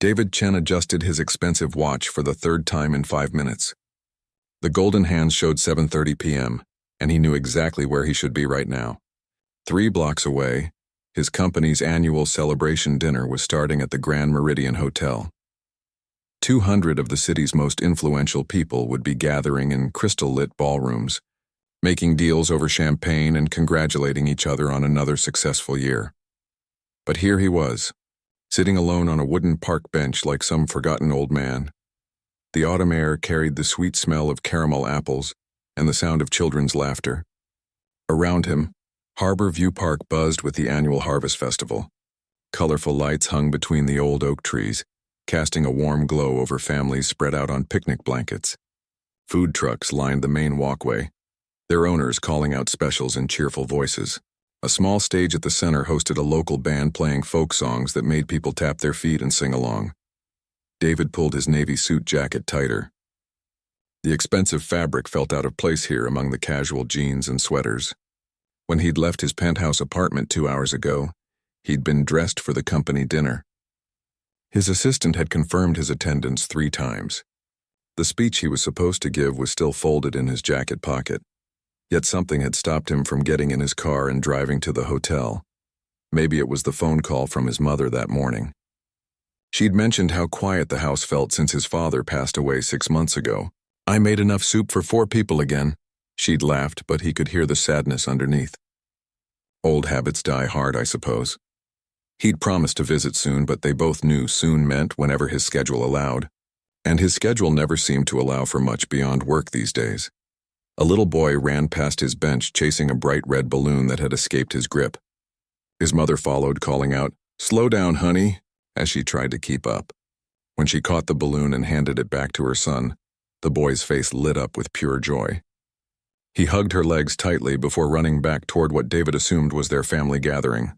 David Chen adjusted his expensive watch for the third time in 5 minutes. The golden hands showed 7:30 p.m., and he knew exactly where he should be right now. 3 blocks away, his company's annual celebration dinner was starting at the Grand Meridian Hotel. 200 of the city's most influential people would be gathering in crystal-lit ballrooms, making deals over champagne and congratulating each other on another successful year. But here he was, sitting alone on a wooden park bench like some forgotten old man. The autumn air carried the sweet smell of caramel apples and the sound of children's laughter. Around him, Harbor View Park buzzed with the annual Harvest Festival. Colorful lights hung between the old oak trees, casting a warm glow over families spread out on picnic blankets. Food trucks lined the main walkway, their owners calling out specials in cheerful voices. A small stage at the center hosted a local band playing folk songs that made people tap their feet and sing along. David pulled his navy suit jacket tighter. The expensive fabric felt out of place here among the casual jeans and sweaters. When he'd left his penthouse apartment 2 hours ago, he'd been dressed for the company dinner. His assistant had confirmed his attendance 3 times. The speech he was supposed to give was still folded in his jacket pocket. Yet something had stopped him from getting in his car and driving to the hotel. Maybe it was the phone call from his mother that morning. She'd mentioned how quiet the house felt since his father passed away 6 months ago. "I made enough soup for 4 people again," she'd laughed, but he could hear the sadness underneath. Old habits die hard, I suppose. He'd promised to visit soon, but they both knew soon meant whenever his schedule allowed. And his schedule never seemed to allow for much beyond work these days. A little boy ran past his bench chasing a bright red balloon that had escaped his grip. His mother followed, calling out, "Slow down, honey," as she tried to keep up. When she caught the balloon and handed it back to her son, the boy's face lit up with pure joy. He hugged her legs tightly before running back toward what David assumed was their family gathering.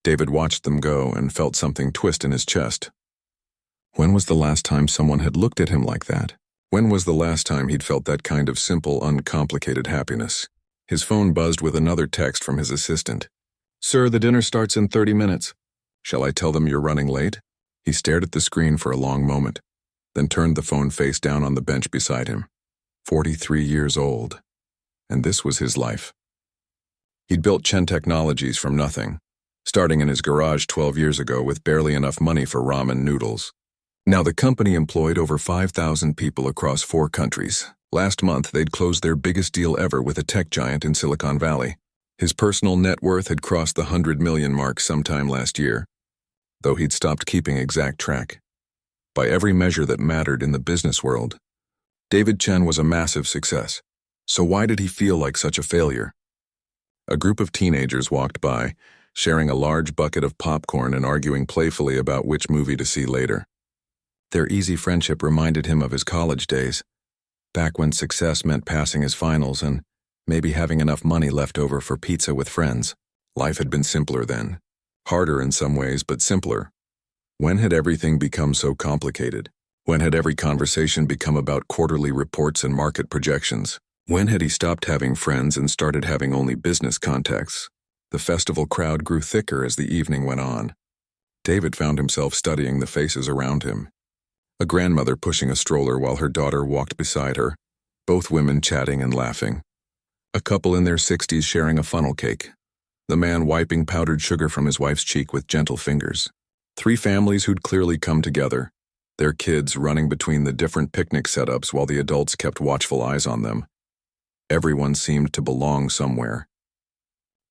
David watched them go and felt something twist in his chest. When was the last time someone had looked at him like that? When was the last time he'd felt that kind of simple, uncomplicated happiness? His phone buzzed with another text from his assistant. "Sir, the dinner starts in 30 minutes. Shall I tell them you're running late?" He stared at the screen for a long moment, then turned the phone face down on the bench beside him. 43 years old. And this was his life. He'd built Chen Technologies from nothing, starting in his garage 12 years ago with barely enough money for ramen noodles. Now the company employed over 5,000 people across 4 countries. Last month, they'd closed their biggest deal ever with a tech giant in Silicon Valley. His personal net worth had crossed the 100 million mark sometime last year, though he'd stopped keeping exact track. By every measure that mattered in the business world, David Chen was a massive success. So why did he feel like such a failure? A group of teenagers walked by, sharing a large bucket of popcorn and arguing playfully about which movie to see later. Their easy friendship reminded him of his college days, back when success meant passing his finals and maybe having enough money left over for pizza with friends. Life had been simpler then. Harder in some ways, but simpler. When had everything become so complicated? When had every conversation become about quarterly reports and market projections? When had he stopped having friends and started having only business contacts? The festival crowd grew thicker as the evening went on. David found himself studying the faces around him. A grandmother pushing a stroller while her daughter walked beside her, both women chatting and laughing. A couple in their 60s sharing a funnel cake, the man wiping powdered sugar from his wife's cheek with gentle fingers. 3 families who'd clearly come together, their kids running between the different picnic setups while the adults kept watchful eyes on them. Everyone seemed to belong somewhere.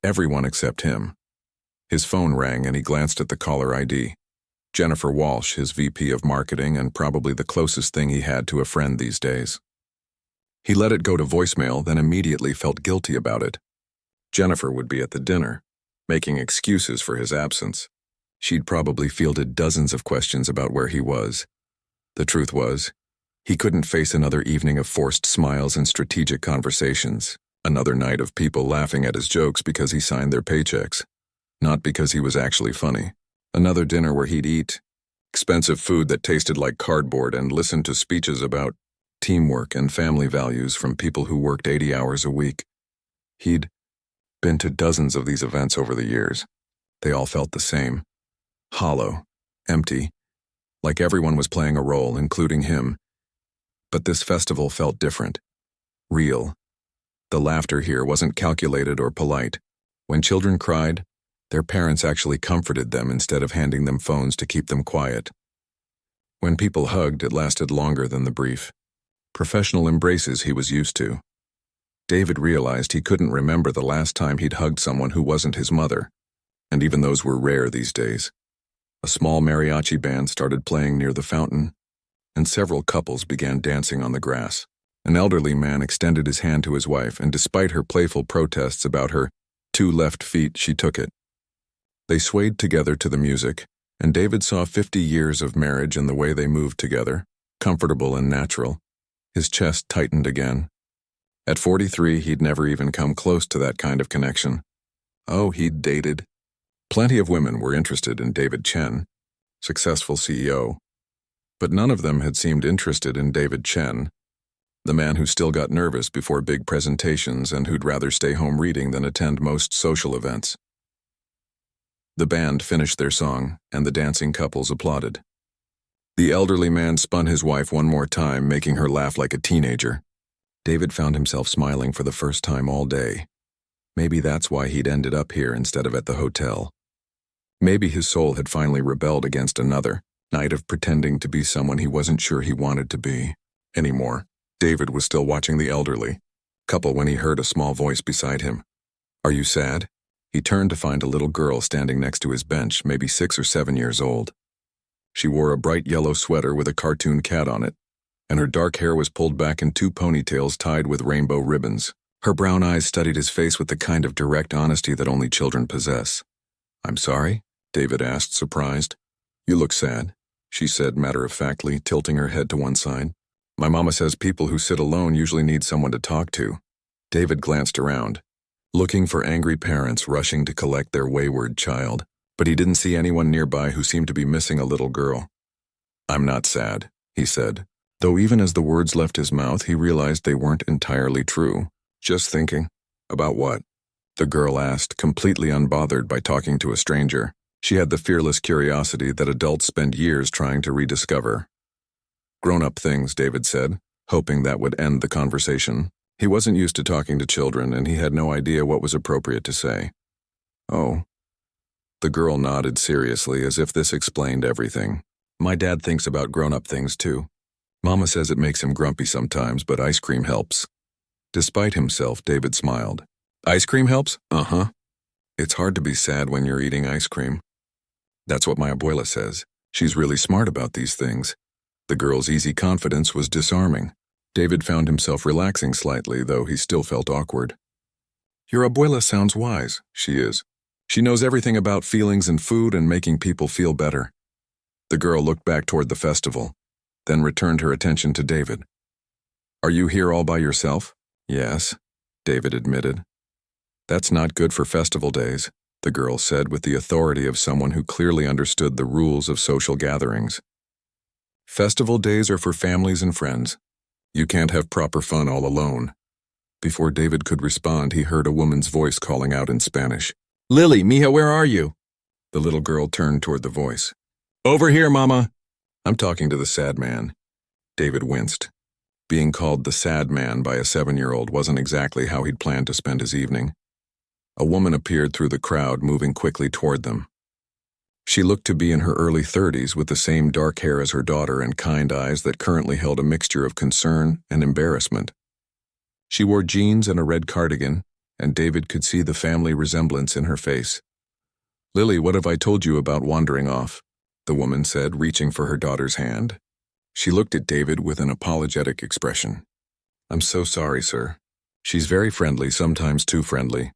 Everyone except him. His phone rang and he glanced at the caller ID. Jennifer Walsh, his VP of marketing and probably the closest thing he had to a friend these days. He let it go to voicemail, then immediately felt guilty about it. Jennifer would be at the dinner, making excuses for his absence. She'd probably fielded dozens of questions about where he was. The truth was, he couldn't face another evening of forced smiles and strategic conversations, another night of people laughing at his jokes because he signed their paychecks, not because he was actually funny. Another dinner where he'd eat expensive food that tasted like cardboard and listen to speeches about teamwork and family values from people who worked 80 hours a week. He'd been to dozens of these events over the years. They all felt the same. Hollow, empty, like everyone was playing a role, including him. But this festival felt different. Real. The laughter here wasn't calculated or polite. When children cried, their parents actually comforted them instead of handing them phones to keep them quiet. When people hugged, it lasted longer than the brief, professional embraces he was used to. David realized he couldn't remember the last time he'd hugged someone who wasn't his mother, and even those were rare these days. A small mariachi band started playing near the fountain, and several couples began dancing on the grass. An elderly man extended his hand to his wife, and despite her playful protests about her 2 left feet, she took it. They swayed together to the music, and David saw 50 years of marriage in the way they moved together, comfortable and natural. His chest tightened again. At 43, he'd never even come close to that kind of connection. Oh, he'd dated. Plenty of women were interested in David Chen, successful CEO, but none of them had seemed interested in David Chen, the man who still got nervous before big presentations and who'd rather stay home reading than attend most social events. The band finished their song, and the dancing couples applauded. The elderly man spun his wife one more time, making her laugh like a teenager. David found himself smiling for the first time all day. Maybe that's why he'd ended up here instead of at the hotel. Maybe his soul had finally rebelled against another night of pretending to be someone he wasn't sure he wanted to be anymore. David was still watching the elderly couple when he heard a small voice beside him. "Are you sad?" He turned to find a little girl standing next to his bench, maybe 6 or 7 years old. She wore a bright yellow sweater with a cartoon cat on it, and her dark hair was pulled back in 2 ponytails tied with rainbow ribbons. Her brown eyes studied his face with the kind of direct honesty that only children possess. "I'm sorry?" David asked, surprised. "You look sad," she said matter-of-factly, tilting her head to one side. "My mama says people who sit alone usually need someone to talk to." David glanced around, looking for angry parents rushing to collect their wayward child, but he didn't see anyone nearby who seemed to be missing a little girl. "I'm not sad," he said, though even as the words left his mouth, he realized they weren't entirely true. "Just thinking." "About what?" the girl asked, completely unbothered by talking to a stranger. She had the fearless curiosity that adults spend years trying to rediscover. "Grown-up things," David said, hoping that would end the conversation. He wasn't used to talking to children, and he had no idea what was appropriate to say. "Oh." The girl nodded seriously, as if this explained everything. "My dad thinks about grown-up things, too. Mama says it makes him grumpy sometimes, but ice cream helps." Despite himself, David smiled. "Ice cream helps?" "Uh-huh. It's hard to be sad when you're eating ice cream." "That's what my abuela says. She's really smart about these things." The girl's easy confidence was disarming. David found himself relaxing slightly, though he still felt awkward. "Your abuela sounds wise." "She is. She knows everything about feelings and food and making people feel better." The girl looked back toward the festival, then returned her attention to David. "Are you here all by yourself?" "Yes," David admitted. "That's not good for festival days," the girl said with the authority of someone who clearly understood the rules of social gatherings. "Festival days are for families and friends. You can't have proper fun all alone." Before David could respond, he heard a woman's voice calling out in Spanish. "Lily, mija, where are you?" The little girl turned toward the voice. "Over here, Mama." "I'm talking to the sad man." David winced. Being called the sad man by a 7-year-old wasn't exactly how he'd planned to spend his evening. A woman appeared through the crowd, moving quickly toward them. She looked to be in her early 30s, with the same dark hair as her daughter and kind eyes that currently held a mixture of concern and embarrassment. She wore jeans and a red cardigan, and David could see the family resemblance in her face. "Lily, what have I told you about wandering off?" the woman said, reaching for her daughter's hand. She looked at David with an apologetic expression. "I'm so sorry, sir. She's very friendly, sometimes too friendly."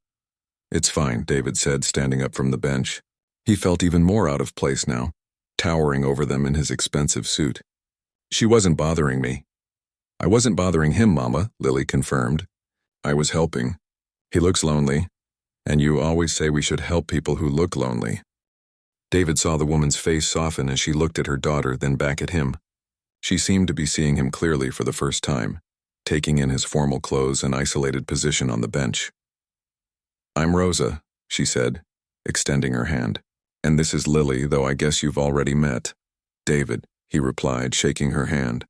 "It's fine," David said, standing up from the bench. He felt even more out of place now, towering over them in his expensive suit. "She wasn't bothering me." "I wasn't bothering him, Mama," Lily confirmed. "I was helping. He looks lonely, and you always say we should help people who look lonely." David saw the woman's face soften as she looked at her daughter, then back at him. She seemed to be seeing him clearly for the first time, taking in his formal clothes and isolated position on the bench. "I'm Rosa," she said, extending her hand. "And this is Lily, though I guess you've already met." David, he replied, shaking her hand.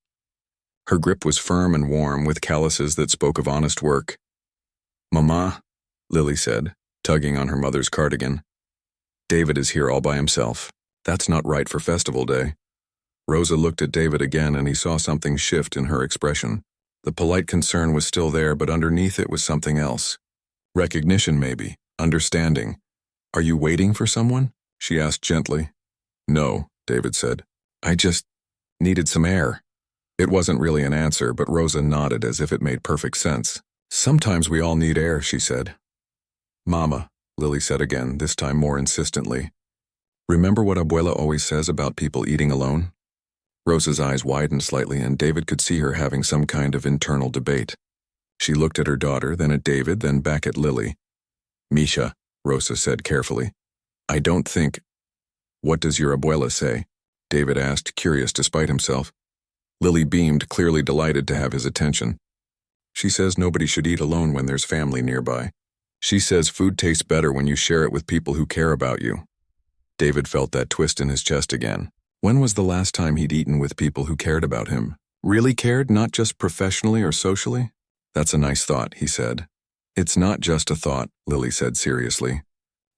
Her grip was firm and warm, with calluses that spoke of honest work. "Mama," Lily said, tugging on her mother's cardigan. "David is here all by himself. That's not right for festival day." Rosa looked at David again, and he saw something shift in her expression. The polite concern was still there, but underneath it was something else. Recognition, maybe. Understanding. "Are you waiting for someone?" she asked gently. "No," David said. "I just needed some air." It wasn't really an answer, but Rosa nodded as if it made perfect sense. "Sometimes we all need air," she said. "Mama," Lily said again, this time more insistently. "Remember what Abuela always says about people eating alone?" Rosa's eyes widened slightly, and David could see her having some kind of internal debate. She looked at her daughter, then at David, then back at Lily. "Misha," Rosa said carefully, "I don't think—" "What does your abuela say?" David asked, curious despite himself. Lily beamed, clearly delighted to have his attention. "She says nobody should eat alone when there's family nearby. She says food tastes better when you share it with people who care about you." David felt that twist in his chest again. When was the last time he'd eaten with people who cared about him? Really cared, not just professionally or socially? "That's a nice thought," he said. "It's not just a thought," Lily said seriously.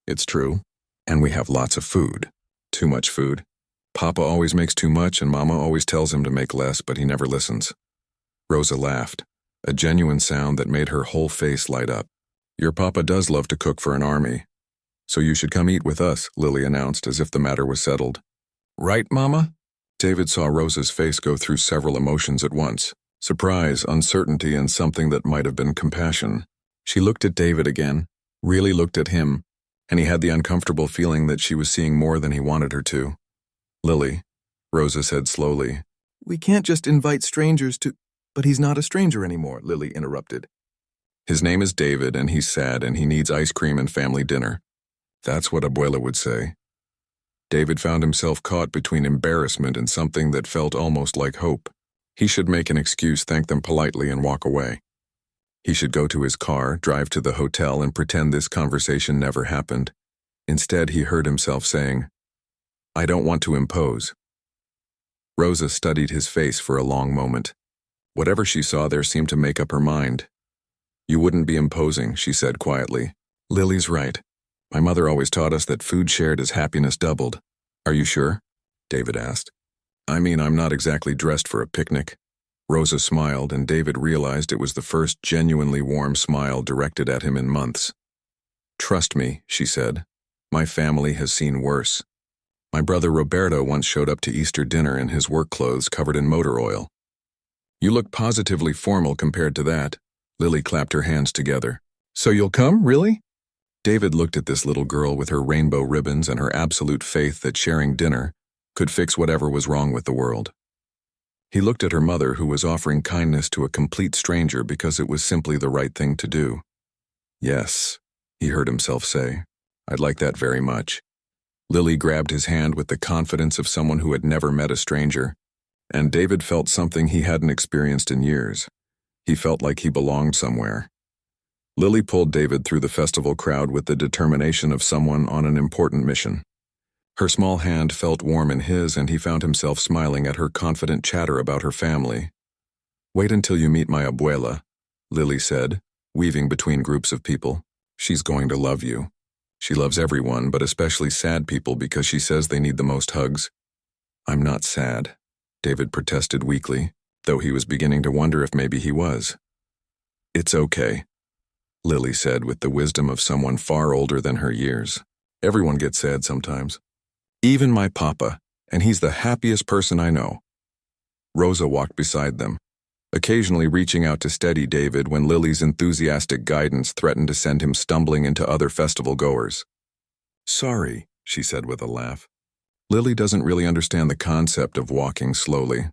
"It's true. And we have lots of food. Too much food. Papa always makes too much, and Mama always tells him to make less, but he never listens." Rosa laughed, a genuine sound that made her whole face light up. "Your papa does love to cook for an army. So you should come eat with us," Lily announced, as if the matter was settled. "Right, Mama?" David saw Rosa's face go through several emotions at once. Surprise, uncertainty, and something that might have been compassion. She looked at David again, really looked at him, and he had the uncomfortable feeling that she was seeing more than he wanted her to. "Lily," Rosa said slowly. "We can't just invite strangers to—" "But he's not a stranger anymore," Lily interrupted. "His name is David, and he's sad, and he needs ice cream and family dinner." That's what Abuela would say. David found himself caught between embarrassment and something that felt almost like hope. He should make an excuse, thank them politely, and walk away. He should go to his car, drive to the hotel, and pretend this conversation never happened. Instead, he heard himself saying, "I don't want to impose." Rosa studied his face for a long moment. Whatever she saw there seemed to make up her mind. "You wouldn't be imposing," she said quietly. "Lily's right. My mother always taught us that food shared is happiness doubled." "Are you sure?" David asked. "I mean, I'm not exactly dressed for a picnic." Rosa smiled, and David realized it was the first genuinely warm smile directed at him in months. "Trust me," she said. "My family has seen worse. My brother Roberto once showed up to Easter dinner in his work clothes covered in motor oil." "You look positively formal compared to that." Lily clapped her hands together. "So you'll come, really?" David looked at this little girl with her rainbow ribbons and her absolute faith that sharing dinner could fix whatever was wrong with the world. He looked at her mother, who was offering kindness to a complete stranger because it was simply the right thing to do. "Yes," he heard himself say. "I'd like that very much." Lily grabbed his hand with the confidence of someone who had never met a stranger, and David felt something he hadn't experienced in years. He felt like he belonged somewhere. Lily pulled David through the festival crowd with the determination of someone on an important mission. Her small hand felt warm in his, and he found himself smiling at her confident chatter about her family. "Wait until you meet my abuela," Lily said, weaving between groups of people. "She's going to love you. She loves everyone, but especially sad people, because she says they need the most hugs." "I'm not sad," David protested weakly, though he was beginning to wonder if maybe he was. "It's okay," Lily said with the wisdom of someone far older than her years. "Everyone gets sad sometimes. Even my papa, and he's the happiest person I know." Rosa walked beside them, occasionally reaching out to steady David when Lily's enthusiastic guidance threatened to send him stumbling into other festival goers. "Sorry," she said with a laugh. "Lily doesn't really understand the concept of walking slowly."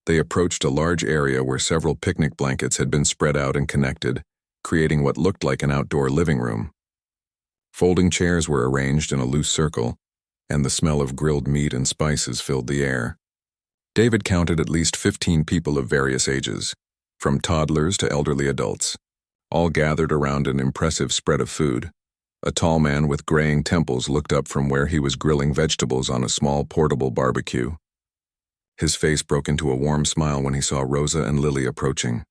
They approached a large area where several picnic blankets had been spread out and connected, creating what looked like an outdoor living room. Folding chairs were arranged in a loose circle, and the smell of grilled meat and spices filled the air. David counted at least 15 people of various ages, from toddlers to elderly adults, all gathered around an impressive spread of food. A tall man with graying temples looked up from where he was grilling vegetables on a small portable barbecue. His face broke into a warm smile when he saw Rosa and Lily approaching.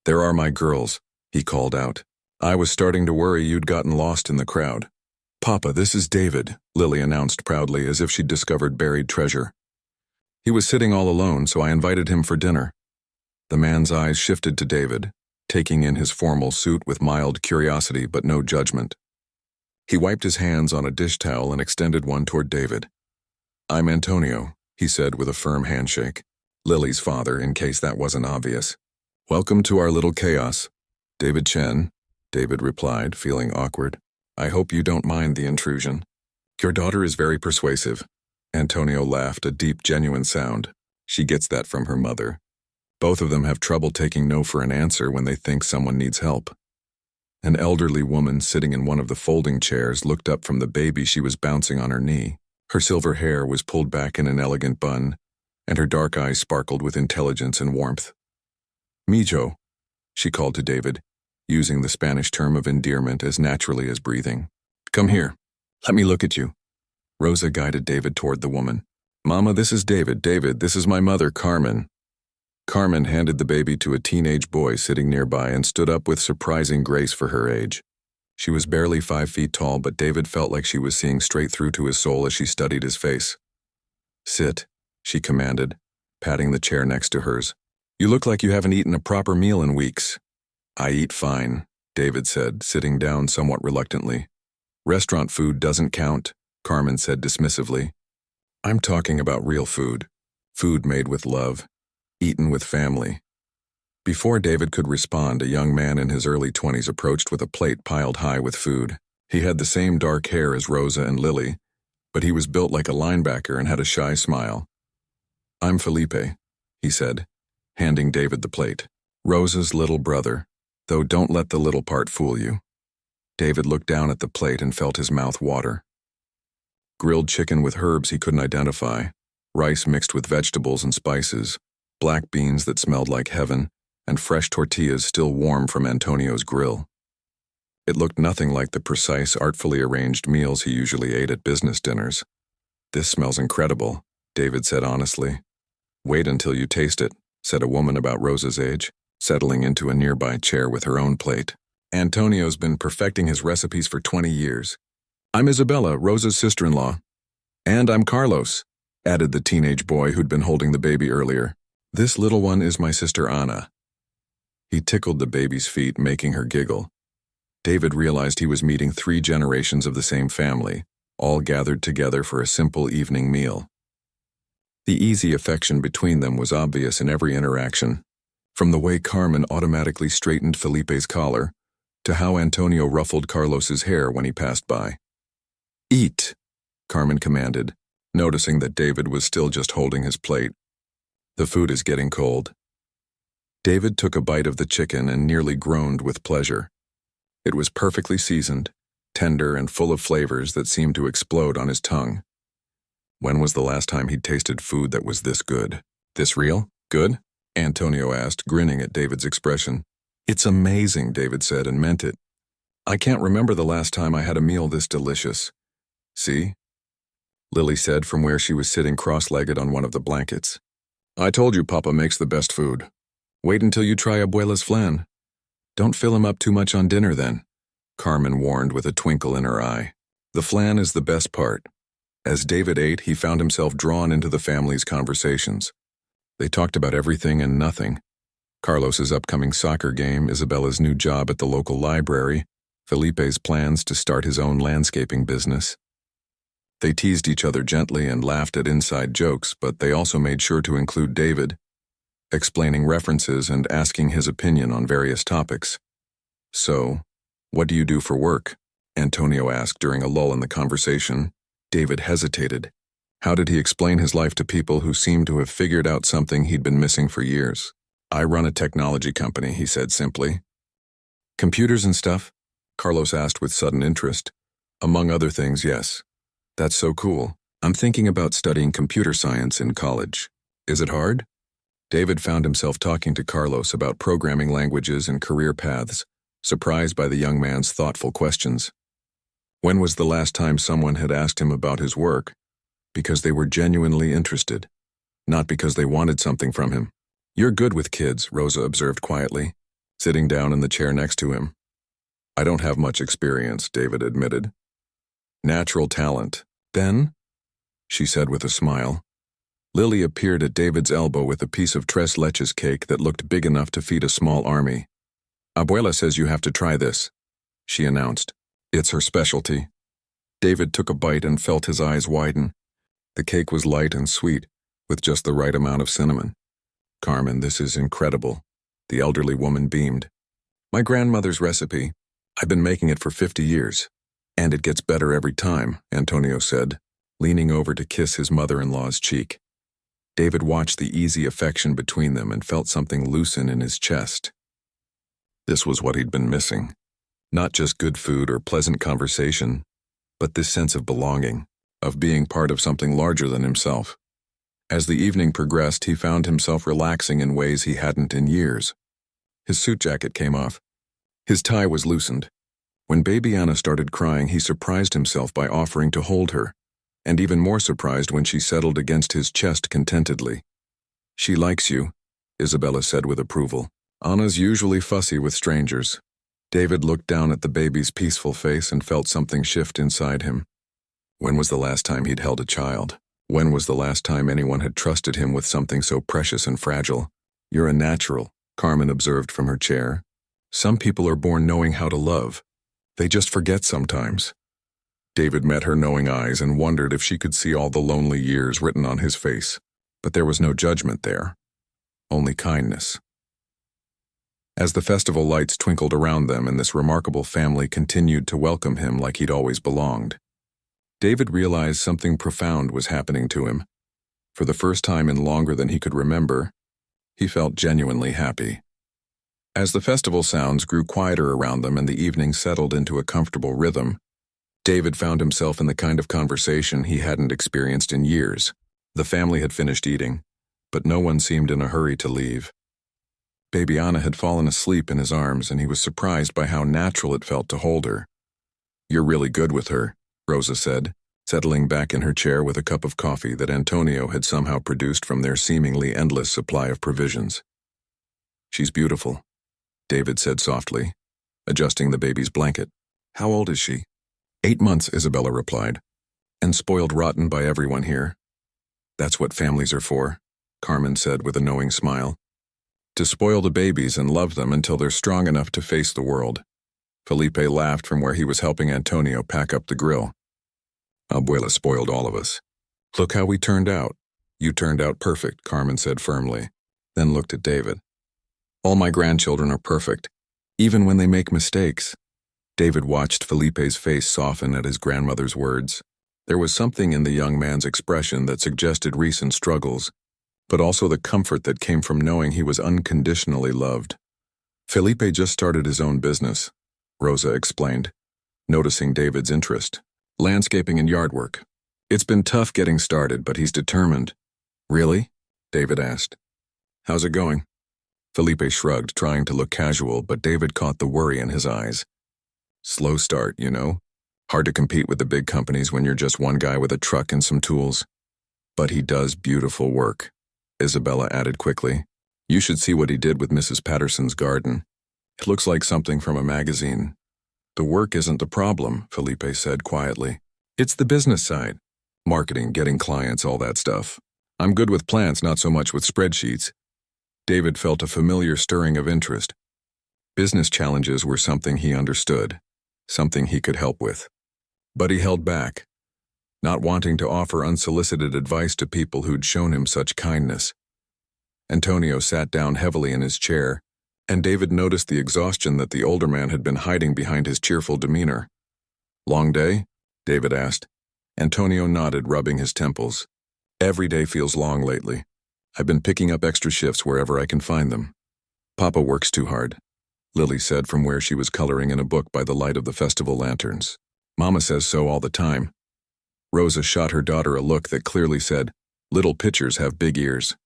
"There are my girls," he called out. "I was starting to worry you'd gotten lost in the crowd." "Papa, this is David," Lily announced proudly as if she'd discovered buried treasure. "He was sitting all alone, so I invited him for dinner." The man's eyes shifted to David, taking in his formal suit with mild curiosity but no judgment. He wiped his hands on a dish towel and extended one toward David. "I'm Antonio," he said with a firm handshake. "Lily's father, in case that wasn't obvious. Welcome to our little chaos." "David Chen," David replied, feeling awkward. "I hope you don't mind the intrusion." "Your daughter is very persuasive." Antonio laughed, a deep, genuine sound. "She gets that from her mother. Both of them have trouble taking no for an answer when they think someone needs help." An elderly woman sitting in one of the folding chairs looked up from the baby she was bouncing on her knee. Her silver hair was pulled back in an elegant bun, and her dark eyes sparkled with intelligence and warmth. "Mijo," she called to David, using the Spanish term of endearment as naturally as breathing. "Come here. Let me look at you." Rosa guided David toward the woman. "Mama, this is David. David, this is my mother, Carmen." Carmen handed the baby to a teenage boy sitting nearby and stood up with surprising grace for her age. She was barely 5 feet tall, but David felt like she was seeing straight through to his soul as she studied his face. "Sit," she commanded, patting the chair next to hers. "You look like you haven't eaten a proper meal in weeks." "I eat fine," David said, sitting down somewhat reluctantly. "Restaurant food doesn't count," Carmen said dismissively. "I'm talking about real food. Food made with love. Eaten with family." Before David could respond, a young man in his early 20s approached with a plate piled high with food. He had the same dark hair as Rosa and Lily, but he was built like a linebacker and had a shy smile. "I'm Felipe," he said, handing David the plate. "Rosa's little brother, though don't let the little part fool you." David looked down at the plate and felt his mouth water. Grilled chicken with herbs he couldn't identify, rice mixed with vegetables and spices, black beans that smelled like heaven, and fresh tortillas still warm from Antonio's grill. It looked nothing like the precise, artfully arranged meals he usually ate at business dinners. "This smells incredible," David said honestly. "Wait until you taste it," said a woman about Rosa's age, settling into a nearby chair with her own plate. "Antonio's been perfecting his recipes for 20 years. I'm Isabella, Rosa's sister-in-law. And I'm Carlos," added the teenage boy who'd been holding the baby earlier. "This little one is my sister Anna." He tickled the baby's feet, making her giggle. David realized he was meeting 3 generations of the same family, all gathered together for a simple evening meal. The easy affection between them was obvious in every interaction, from the way Carmen automatically straightened Felipe's collar, to how Antonio ruffled Carlos's hair when he passed by. "Eat," Carmen commanded, noticing that David was still just holding his plate. "The food is getting cold." David took a bite of the chicken and nearly groaned with pleasure. It was perfectly seasoned, tender and full of flavors that seemed to explode on his tongue. When was the last time he'd tasted food that was this good? "This real? Good?" Antonio asked, grinning at David's expression. "It's amazing," David said, and meant it. "I can't remember the last time I had a meal this delicious." "See?" Lily said from where she was sitting cross-legged on one of the blankets. "I told you Papa makes the best food. Wait until you try Abuela's flan." "Don't fill him up too much on dinner then," Carmen warned with a twinkle in her eye. "The flan is the best part." As David ate, he found himself drawn into the family's conversations. They talked about everything and nothing. Carlos's upcoming soccer game, Isabella's new job at the local library, Felipe's plans to start his own landscaping business. They teased each other gently and laughed at inside jokes, but they also made sure to include David, explaining references and asking his opinion on various topics. "So, what do you do for work?" Antonio asked during a lull in the conversation. David hesitated. How did he explain his life to people who seemed to have figured out something he'd been missing for years? "I run a technology company," he said simply. "Computers and stuff?" Carlos asked with sudden interest. "Among other things, yes." "That's so cool. I'm thinking about studying computer science in college. Is it hard?" David found himself talking to Carlos about programming languages and career paths, surprised by the young man's thoughtful questions. When was the last time someone had asked him about his work? Because they were genuinely interested. not because they wanted something from him. "You're good with kids," Rosa observed quietly, sitting down in the chair next to him. "I don't have much experience," David admitted. "Natural talent, then?" she said with a smile. Lily appeared at David's elbow with a piece of tres leches cake that looked big enough to feed a small army. "Abuela says you have to try this," she announced. "It's her specialty." David took a bite and felt his eyes widen. The cake was light and sweet, with just the right amount of cinnamon. "Carmen, this is incredible," the elderly woman beamed. "My grandmother's recipe. I've been making it for 50 years. And it gets better every time," Antonio said, leaning over to kiss his mother-in-law's cheek. David watched the easy affection between them and felt something loosen in his chest. This was what he'd been missing. Not just good food or pleasant conversation, but this sense of belonging, of being part of something larger than himself. As the evening progressed, he found himself relaxing in ways he hadn't in years. His suit jacket came off. His tie was loosened. When baby Anna started crying, he surprised himself by offering to hold her, and even more surprised when she settled against his chest contentedly. "She likes you," Isabella said with approval. "Anna's usually fussy with strangers." David looked down at the baby's peaceful face and felt something shift inside him. When was the last time he'd held a child? When was the last time anyone had trusted him with something so precious and fragile? "You're a natural," Carmen observed from her chair. "Some people are born knowing how to love. They just forget sometimes." David met her knowing eyes and wondered if she could see all the lonely years written on his face. But there was no judgment there, only kindness. As the festival lights twinkled around them and this remarkable family continued to welcome him like he'd always belonged, David realized something profound was happening to him. For the first time in longer than he could remember, he felt genuinely happy. As the festival sounds grew quieter around them and the evening settled into a comfortable rhythm, David found himself in the kind of conversation he hadn't experienced in years. The family had finished eating, but no one seemed in a hurry to leave. Baby Anna had fallen asleep in his arms, and he was surprised by how natural it felt to hold her. "You're really good with her," Rosa said, settling back in her chair with a cup of coffee that Antonio had somehow produced from their seemingly endless supply of provisions. "She's beautiful," David said softly, adjusting the baby's blanket. "How old is she?" 8 months, Isabella replied. "And spoiled rotten by everyone here." "That's what families are for," Carmen said with a knowing smile. "To spoil the babies and love them until they're strong enough to face the world." Felipe laughed from where he was helping Antonio pack up the grill. "Abuela spoiled all of us. Look how we turned out." "You turned out perfect," Carmen said firmly, then looked at David. "All my grandchildren are perfect, even when they make mistakes." David watched Felipe's face soften at his grandmother's words. There was something in the young man's expression that suggested recent struggles, but also the comfort that came from knowing he was unconditionally loved. "Felipe just started his own business," Rosa explained, noticing David's interest. "Landscaping and yard work. It's been tough getting started, but he's determined." "Really?" David asked. "How's it going?" Felipe shrugged, trying to look casual, but David caught the worry in his eyes. "Slow start, you know? Hard to compete with the big companies when you're just one guy with a truck and some tools. But he does beautiful work," Isabella added quickly. "You should see what he did with Mrs. Patterson's garden. It looks like something from a magazine." "The work isn't the problem," Felipe said quietly. "It's the business side. Marketing, getting clients, all that stuff. I'm good with plants, not so much with spreadsheets." David felt a familiar stirring of interest. Business challenges were something he understood, something he could help with. But he held back, not wanting to offer unsolicited advice to people who'd shown him such kindness. Antonio sat down heavily in his chair, and David noticed the exhaustion that the older man had been hiding behind his cheerful demeanor. "Long day?" David asked. Antonio nodded, rubbing his temples. "Every day feels long lately. I've been picking up extra shifts wherever I can find them." "Papa works too hard," Lily said from where she was coloring in a book by the light of the festival lanterns. "Mama says so all the time." Rosa shot her daughter a look that clearly said, "Little pitchers have big ears."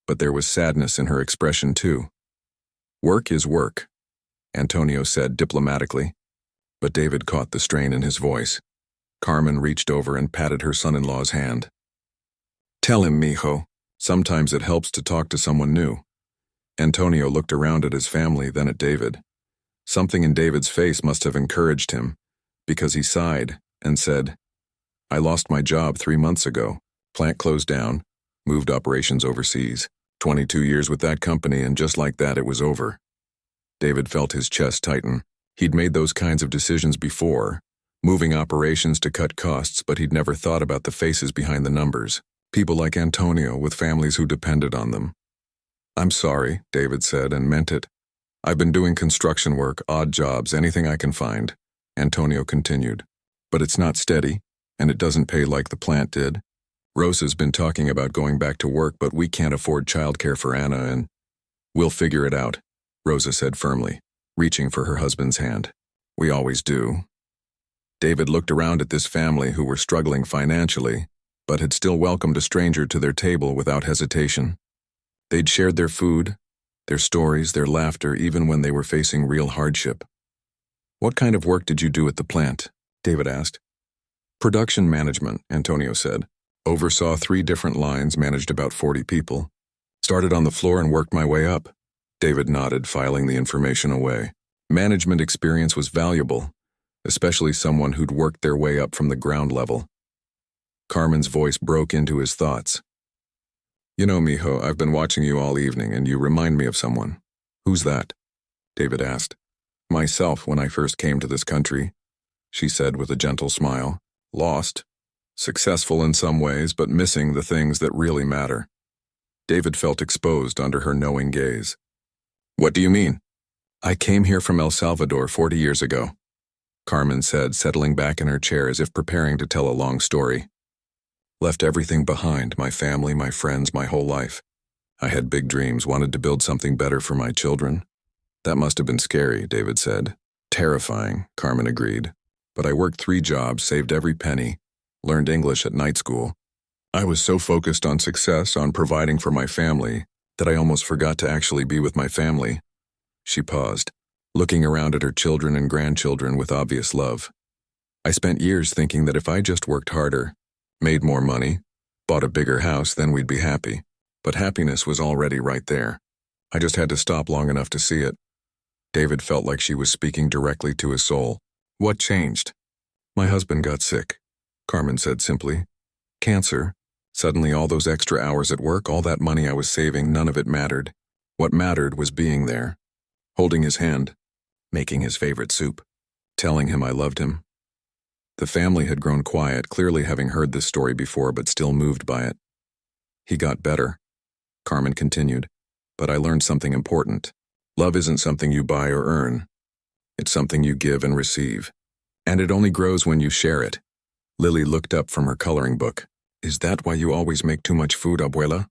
But there was sadness in her expression too. "Work is work," Antonio said diplomatically, but David caught the strain in his voice. Carmen reached over and patted her son-in-law's hand. "Tell him, mijo," Sometimes it helps to talk to someone new. Antonio looked around at his family, then at David. Something in David's face must have encouraged him, because he sighed and said, "I lost my job 3 months ago. Plant closed down, moved operations overseas. 22 years with that company, and just like that it was over." David felt his chest tighten. He'd made those kinds of decisions before, moving operations to cut costs, but he'd never thought about the faces behind the numbers. People like Antonio with families who depended on them. "I'm sorry," David said, and meant it. "I've been doing construction work, odd jobs, anything I can find," Antonio continued. "But it's not steady, and it doesn't pay like the plant did. Rosa's been talking about going back to work, but we can't afford childcare for Anna, and we'll figure it out," Rosa said firmly, reaching for her husband's hand. "We always do." David looked around at this family who were struggling financially, but had still welcomed a stranger to their table without hesitation. They'd shared their food, their stories, their laughter, even when they were facing real hardship. "What kind of work did you do at the plant?" David asked. "Production management," Antonio said. "Oversaw 3 different lines, managed about 40 people. Started on the floor and worked my way up." David nodded, filing the information away. Management experience was valuable, especially someone who'd worked their way up from the ground level. Carmen's voice broke into his thoughts. "You know, mijo, I've been watching you all evening, and you remind me of someone." "Who's that?" David asked. "Myself when I first came to this country," she said with a gentle smile. "Lost. Successful in some ways, but missing the things that really matter." David felt exposed under her knowing gaze. "What do you mean?" "I came here from El Salvador 40 years ago," Carmen said, settling back in her chair as if preparing to tell a long story. "Left everything behind, my family, my friends, my whole life. I had big dreams, wanted to build something better for my children." "That must have been scary," David said. "Terrifying," Carmen agreed. "But I worked 3 jobs, saved every penny, learned English at night school. I was so focused on success, on providing for my family, that I almost forgot to actually be with my family." She paused, looking around at her children and grandchildren with obvious love. "I spent years thinking that if I just worked harder, made more money, bought a bigger house, then we'd be happy. But happiness was already right there. I just had to stop long enough to see it." David felt like she was speaking directly to his soul. "What changed?" "My husband got sick," Carmen said simply. "Cancer. Suddenly all those extra hours at work, all that money I was saving, none of it mattered. What mattered was being there, holding his hand, making his favorite soup, telling him I loved him." The family had grown quiet, clearly having heard this story before but still moved by it. "He got better," Carmen continued, "but I learned something important. Love isn't something you buy or earn. It's something you give and receive. And it only grows when you share it." Lily looked up from her coloring book. "Is that why you always make too much food, abuela?"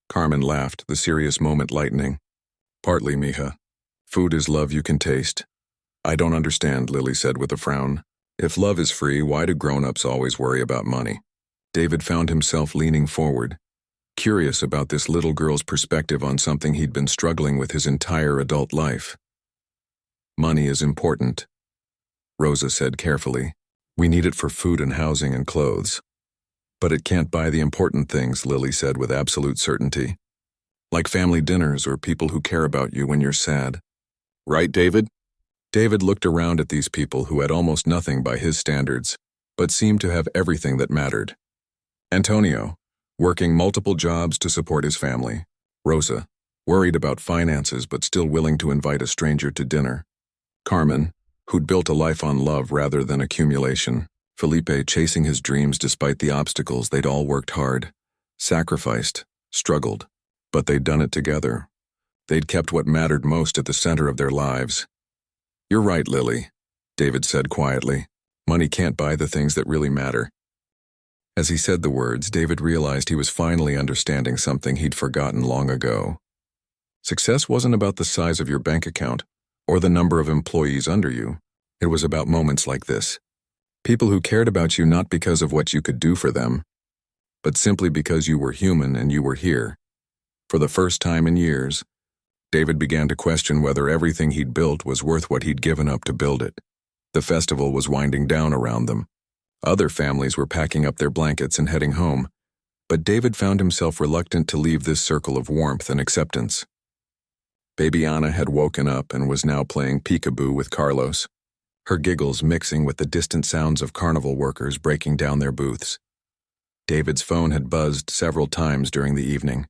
Carmen laughed, the serious moment lightening. "Partly, mija. Food is love you can taste." "I don't understand," Lily said with a frown. "If love is free, why do grown-ups always worry about money?" David found himself leaning forward, curious about this little girl's perspective on something he'd been struggling with his entire adult life. "Money is important," Rosa said carefully. "We need it for food and housing and clothes. But it can't buy the important things," Lily said with absolute certainty. "Like family dinners or people who care about you when you're sad." "Right, David?" David looked around at these people who had almost nothing by his standards, but seemed to have everything that mattered. Antonio, working multiple jobs to support his family. Rosa, worried about finances but still willing to invite a stranger to dinner. Carmen, who'd built a life on love rather than accumulation. Felipe, chasing his dreams despite the obstacles. They'd all worked hard, sacrificed, struggled, but they'd done it together. They'd kept what mattered most at the center of their lives. "You're right, Lily," David said quietly. "Money can't buy the things that really matter." As he said the words, David realized he was finally understanding something he'd forgotten long ago. Success wasn't about the size of your bank account or the number of employees under you. It was about moments like this. People who cared about you not because of what you could do for them, but simply because you were human and you were here. For the first time in years, David began to question whether everything he'd built was worth what he'd given up to build it. The festival was winding down around them. Other families were packing up their blankets and heading home, But David found himself reluctant to leave this circle of warmth and acceptance. Baby Anna had woken up and was now playing peekaboo with Carlos, her giggles mixing with the distant sounds of carnival workers breaking down their booths. David's phone had buzzed several times during the evening,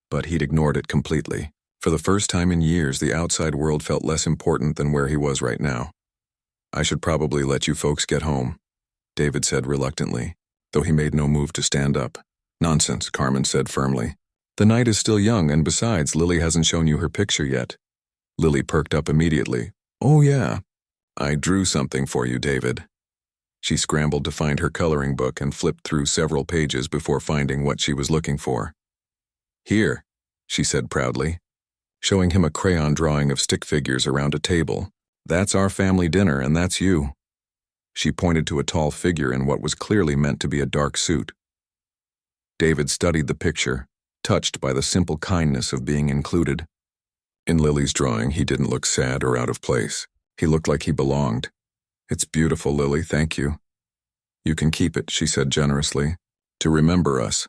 but he'd ignored it completely. For the first time in years, the outside world felt less important than where he was right now. "I should probably let you folks get home," David said reluctantly, though he made no move to stand up. "Nonsense," Carmen said firmly. "The night is still young, and besides, Lily hasn't shown you her picture yet." Lily perked up immediately. "Oh yeah. I drew something for you, David." She scrambled to find her coloring book and flipped through several pages before finding what she was looking for. "Here," she said proudly, showing him a crayon drawing of stick figures around a table. "That's our family dinner, and that's you." She pointed to a tall figure in what was clearly meant to be a dark suit. David studied the picture, touched by the simple kindness of being included. In Lily's drawing, he didn't look sad or out of place. He looked like he belonged. "It's beautiful, Lily, thank you." "You can keep it," she said generously, "to remember us."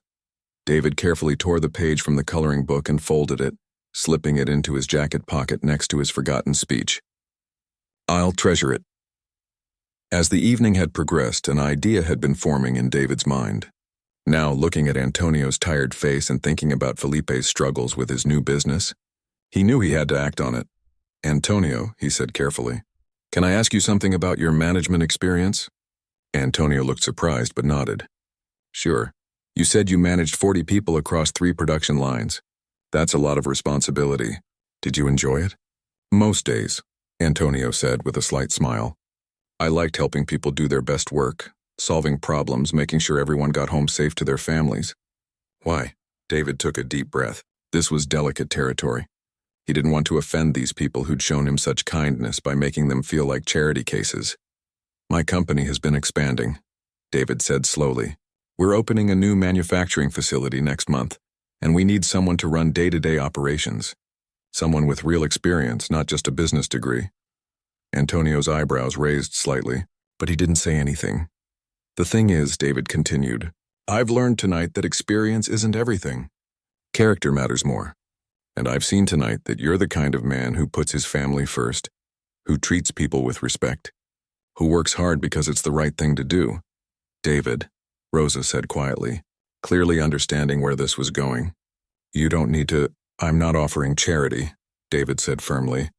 David carefully tore the page from the coloring book and folded it, slipping it into his jacket pocket next to his forgotten speech. "I'll treasure it." As the evening had progressed, an idea had been forming in David's mind. Now, looking at Antonio's tired face and thinking about Felipe's struggles with his new business, he knew he had to act on it. "Antonio," he said carefully, "can I ask you something about your management experience?" Antonio looked surprised but nodded. "Sure. You said you managed 40 people across 3 production lines. That's a lot of responsibility. Did you enjoy it?" "Most days," Antonio said with a slight smile. "I liked helping people do their best work, solving problems, making sure everyone got home safe to their families." "Why?" David took a deep breath. This was delicate territory. He didn't want to offend these people who'd shown him such kindness by making them feel like charity cases. "My company has been expanding," David said slowly. "We're opening a new manufacturing facility next month, and we need someone to run day-to-day operations. Someone with real experience, not just a business degree." Antonio's eyebrows raised slightly, but he didn't say anything. "The thing is," David continued, "I've learned tonight that experience isn't everything. Character matters more. And I've seen tonight that you're the kind of man who puts his family first, who treats people with respect, who works hard because it's the right thing to do." "David," Rosa said quietly, clearly understanding where this was going. "You don't need to—" "I'm not offering charity," David said firmly.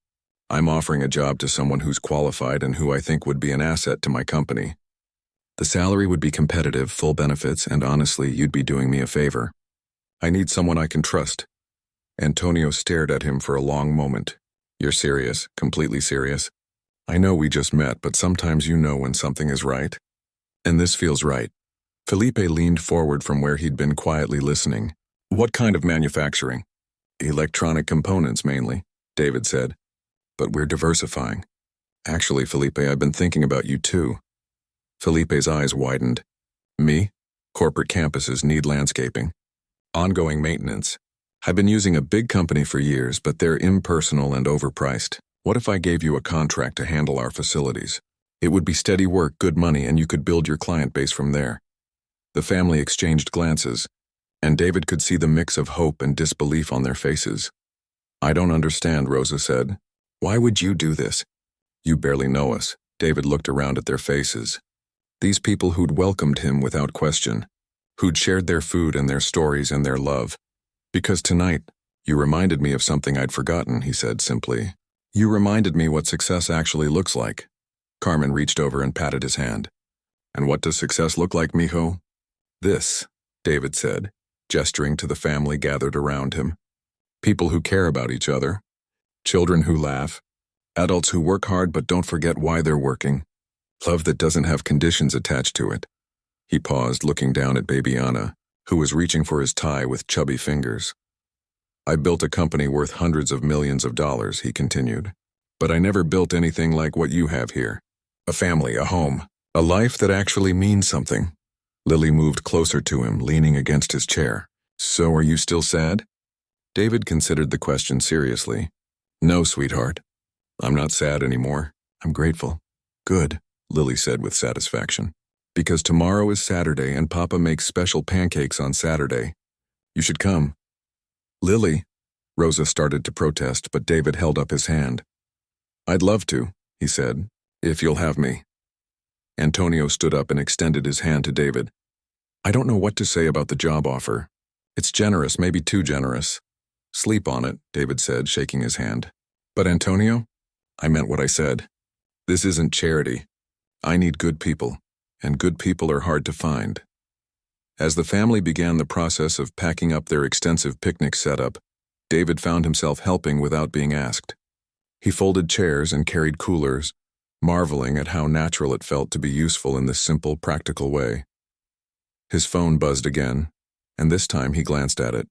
"I'm offering a job to someone who's qualified and who I think would be an asset to my company. The salary would be competitive, full benefits, and honestly, you'd be doing me a favor. I need someone I can trust." Antonio stared at him for a long moment. "You're serious, completely serious? I know we just met, but sometimes you know when something is right. And this feels right." Felipe leaned forward from where he'd been quietly listening. "What kind of manufacturing?" "Electronic components, mainly," David said. "But we're diversifying. Actually, Felipe, I've been thinking about you too." Felipe's eyes widened. "Me? Corporate campuses need landscaping. Ongoing maintenance. I've been using a big company for years, but they're impersonal and overpriced. What if I gave you a contract to handle our facilities? It would be steady work, good money, and you could build your client base from there." The family exchanged glances, and David could see the mix of hope and disbelief on their faces. "I don't understand," Rosa said. "Why would you do this?" "You barely know us." David looked around at their faces. These people who'd welcomed him without question, who'd shared their food and their stories and their love. "Because tonight, you reminded me of something I'd forgotten," he said simply. "You reminded me what success actually looks like." Carmen reached over and patted his hand. "And what does success look like, mijo?" "This," David said, gesturing to the family gathered around him. "People who care about each other. Children who laugh. Adults who work hard but don't forget why they're working. Love that doesn't have conditions attached to it." He paused, looking down at baby Anna, who was reaching for his tie with chubby fingers. "I built a company worth hundreds of millions of dollars," he continued. "But I never built anything like what you have here. A family, a home, a life that actually means something." Lily moved closer to him, leaning against his chair. "So are you still sad?" David considered the question seriously. "No, sweetheart. I'm not sad anymore. I'm grateful." "Good," Lily said with satisfaction. Because tomorrow is Saturday and Papa makes special pancakes on Saturday. You should come. Lily, Rosa started to protest, but David held up his hand. I'd love to, he said, if you'll have me. Antonio stood up and extended his hand to David. I don't know what to say about the job offer. It's generous, maybe too generous. Sleep on it, David said, shaking his hand. But Antonio? I meant what I said. This isn't charity. I need good people, and good people are hard to find. As the family began the process of packing up their extensive picnic setup, David found himself helping without being asked. He folded chairs and carried coolers, marveling at how natural it felt to be useful in this simple, practical way. His phone buzzed again, and this time he glanced at it.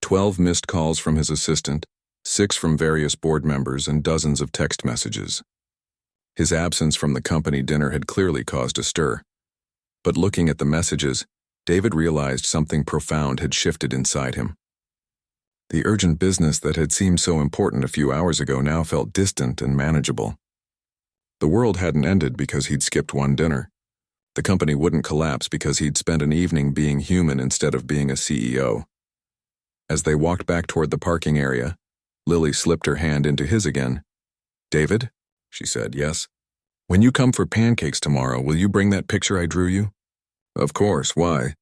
12 missed calls from his assistant, 6 from various board members, and dozens of text messages. His absence from the company dinner had clearly caused a stir. But looking at the messages, David realized something profound had shifted inside him. The urgent business that had seemed so important a few hours ago now felt distant and manageable. The world hadn't ended because he'd skipped one dinner. The company wouldn't collapse because he'd spent an evening being human instead of being a CEO. As they walked back toward the parking area, Lily slipped her hand into his again. David? She said, yes. When you come for pancakes tomorrow, will you bring that picture I drew you? Of course, why?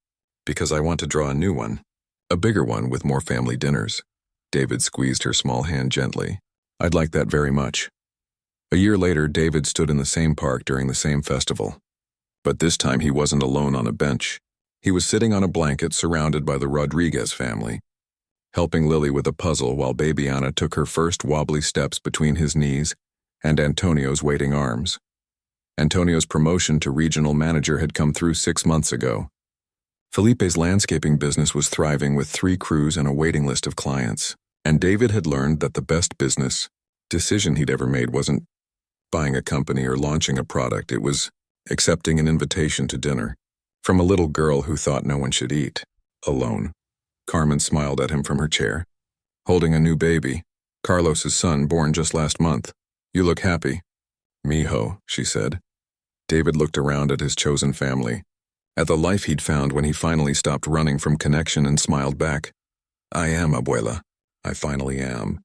Because I want to draw a new one. A bigger one with more family dinners. David squeezed her small hand gently. I'd like that very much. A year later, David stood in the same park during the same festival. But this time he wasn't alone on a bench. He was sitting on a blanket surrounded by the Rodriguez family, helping Lily with a puzzle while baby Anna took her first wobbly steps between his knees and Antonio's waiting arms. Antonio's promotion to regional manager had come through 6 months ago. Felipe's landscaping business was thriving with 3 crews and a waiting list of clients, and David had learned that the best business decision he'd ever made wasn't buying a company or launching a product. It was accepting an invitation to dinner from a little girl who thought no one should eat alone. Carmen smiled at him from her chair. Holding a new baby, Carlos's son, born just last month. You look happy. Mijo, she said. David looked around at his chosen family, at the life he'd found when he finally stopped running from connection, and smiled back. I am, abuela. I finally am.